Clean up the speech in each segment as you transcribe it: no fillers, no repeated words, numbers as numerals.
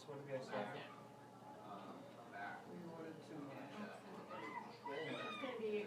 What did you guys say? We wanted to. It's gonna be.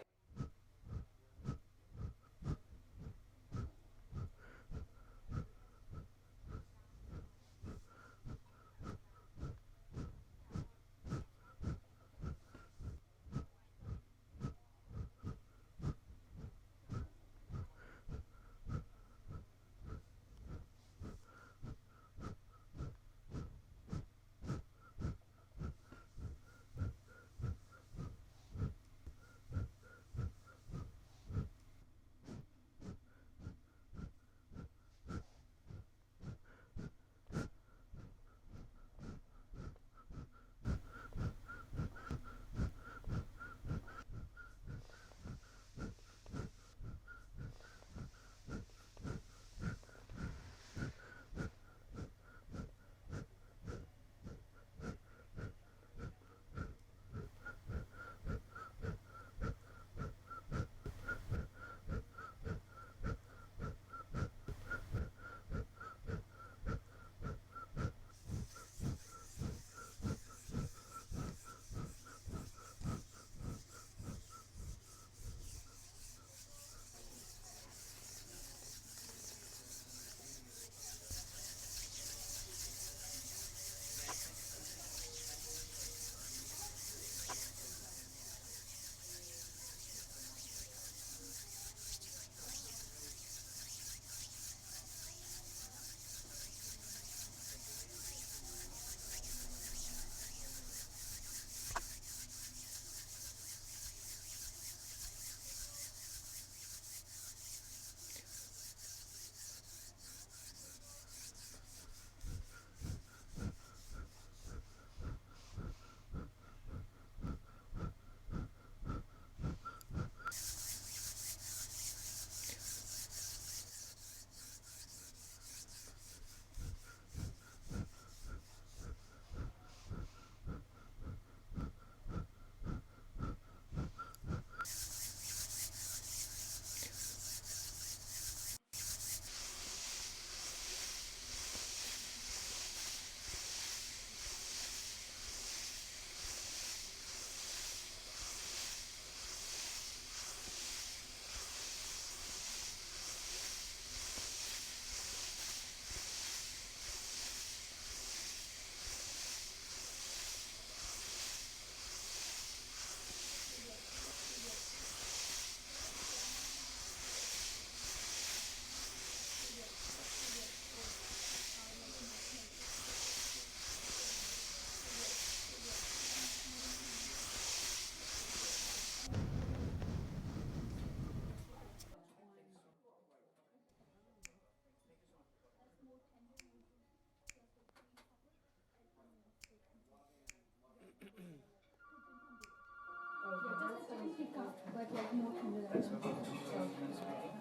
But like more tender than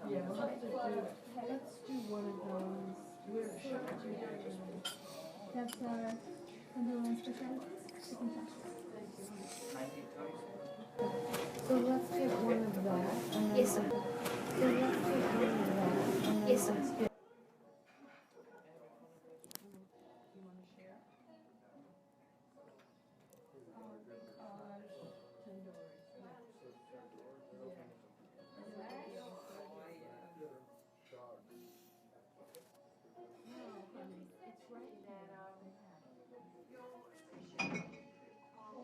yeah, let's do one of those. That's Underline specialties, chicken cashews. So let's get one of that. Yes, sir. So let's get one of that. Yes, sir. You want to share? Tandoori.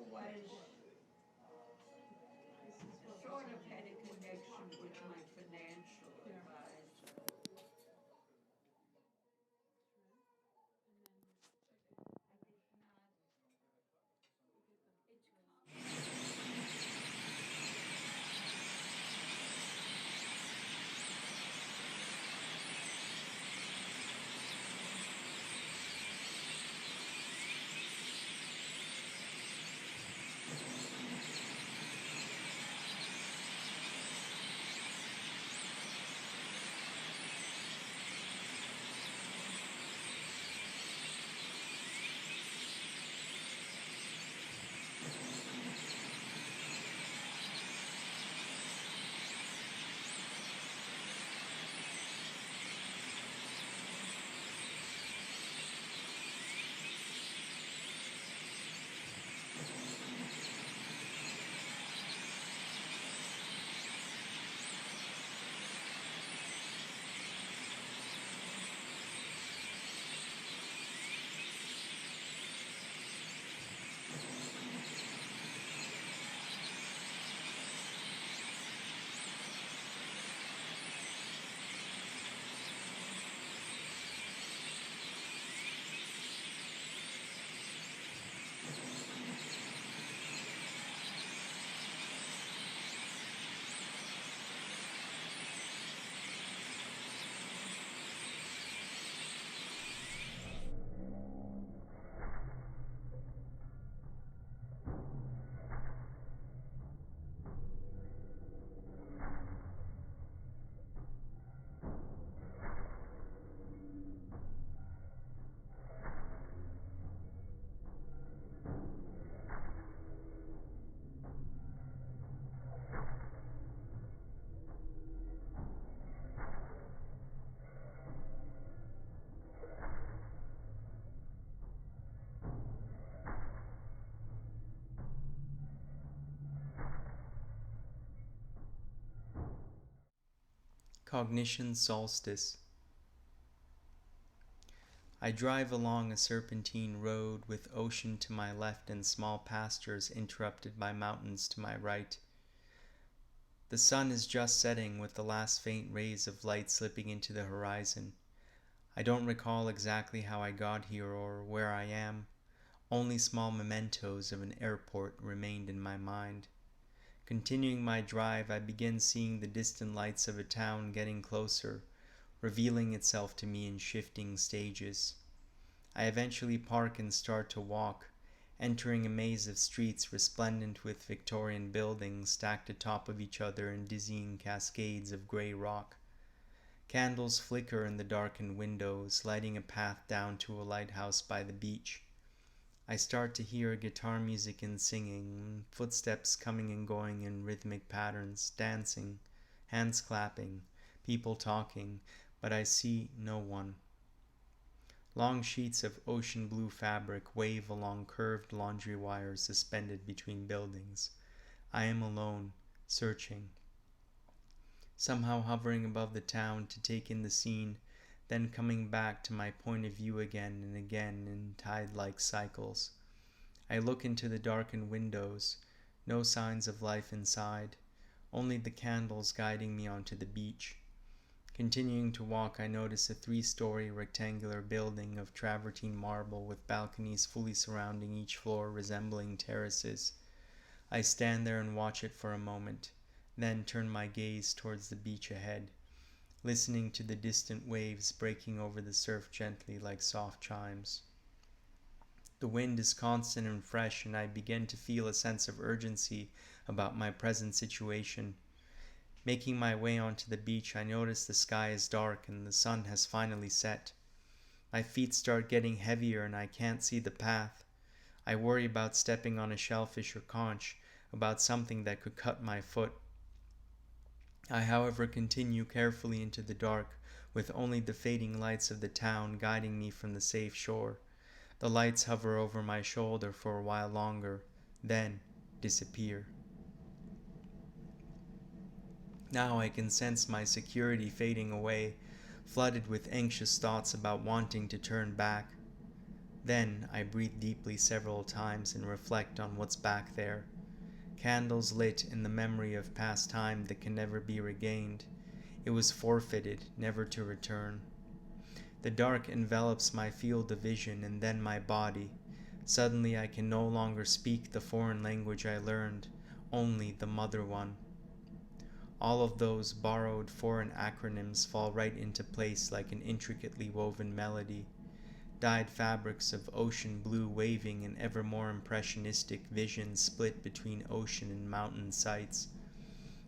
Cognition Solstice. I drive along a serpentine road with ocean to my left and small pastures interrupted by mountains to my right. The sun is just setting with the last faint rays of light slipping into the horizon. I don't recall exactly how I got here or where I am. Only small mementos of an airport remained in my mind. Continuing my drive, I begin seeing the distant lights of a town getting closer, revealing itself to me in shifting stages. I eventually park and start to walk, entering a maze of streets resplendent with Victorian buildings stacked atop of each other in dizzying cascades of grey rock. Candles flicker in the darkened windows, lighting a path down to a lighthouse by the beach. I start to hear guitar music and singing, footsteps coming and going in rhythmic patterns, dancing, hands clapping, people talking, but I see no one. Long sheets of ocean blue fabric wave along curved laundry wires suspended between buildings. I am alone, searching. Somehow hovering above the town to take in the scene, then coming back to my point of view again and again in tide-like cycles. I look into the darkened windows, no signs of life inside, only the candles guiding me onto the beach. Continuing to walk, I notice a 3-story rectangular building of travertine marble with balconies fully surrounding each floor resembling terraces. I stand there and watch it for a moment, then turn my gaze towards the beach ahead, listening to the distant waves breaking over the surf gently like soft chimes. The wind is constant and fresh, and I begin to feel a sense of urgency about my present situation. Making my way onto the beach, I notice the sky is dark and the sun has finally set. My feet start getting heavier and I can't see the path. I worry about stepping on a shellfish or conch, about something that could cut my foot. I, however, continue carefully into the dark, with only the fading lights of the town guiding me from the safe shore. The lights hover over my shoulder for a while longer, then disappear. Now I can sense my security fading away, flooded with anxious thoughts about wanting to turn back. Then I breathe deeply several times and reflect on what's back there. Candles lit in the memory of past time that can never be regained. It was forfeited, never to return. The dark envelops my field of vision and then my body. Suddenly I can no longer speak the foreign language I learned, only the mother one. All of those borrowed foreign acronyms fall right into place like an intricately woven melody. Dyed fabrics of ocean blue waving in ever more impressionistic visions split between ocean and mountain sights.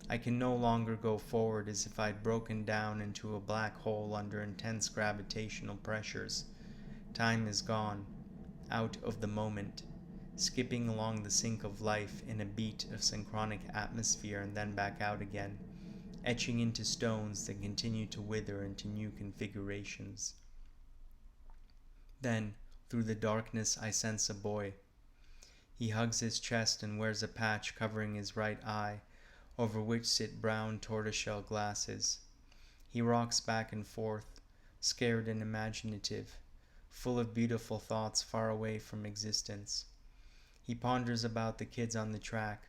I can no longer go forward as if I'd broken down into a black hole under intense gravitational pressures. Time is gone, out of the moment, skipping along the sink of life in a beat of synchronic atmosphere and then back out again, etching into stones that continue to wither into new configurations. Then, through the darkness, I sense a boy. He hugs his chest and wears a patch covering his right eye, over which sit brown tortoiseshell glasses. He rocks back and forth, scared and imaginative, full of beautiful thoughts far away from existence. He ponders about the kids on the track,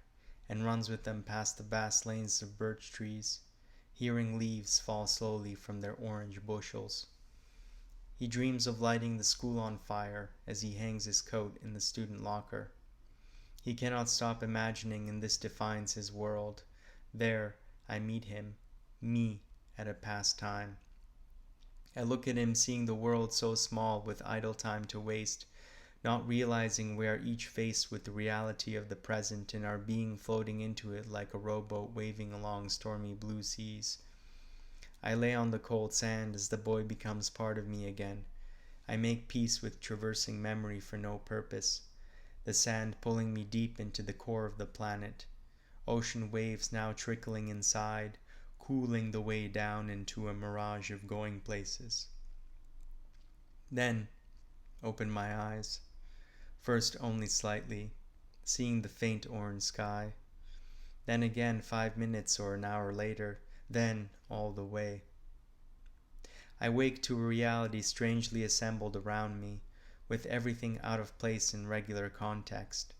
and runs with them past the vast lanes of birch trees, hearing leaves fall slowly from their orange bushels. He dreams of lighting the school on fire as he hangs his coat in the student locker. He cannot stop imagining, and this defines his world. There, I meet him, me, at a past time. I look at him, seeing the world so small with idle time to waste, not realizing we are each faced with the reality of the present and our being floating into it like a rowboat waving along stormy blue seas. I lay on the cold sand as the boy becomes part of me again. I make peace with traversing memory for no purpose, the sand pulling me deep into the core of the planet, ocean waves now trickling inside, cooling the way down into a mirage of going places. Then, open my eyes, first only slightly, seeing the faint orange sky. Then again 5 minutes or an hour later, then all the way. I wake to a reality strangely assembled around me, with everything out of place in regular context.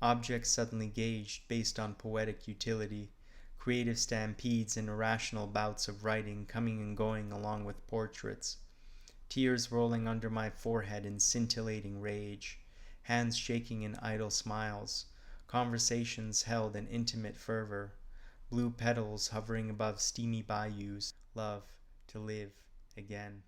Objects suddenly gauged based on poetic utility, creative stampedes and irrational bouts of writing coming and going along with portraits, tears rolling under my forehead in scintillating rage, hands shaking in idle smiles, conversations held in intimate fervor, blue petals hovering above steamy bayous, love to live again.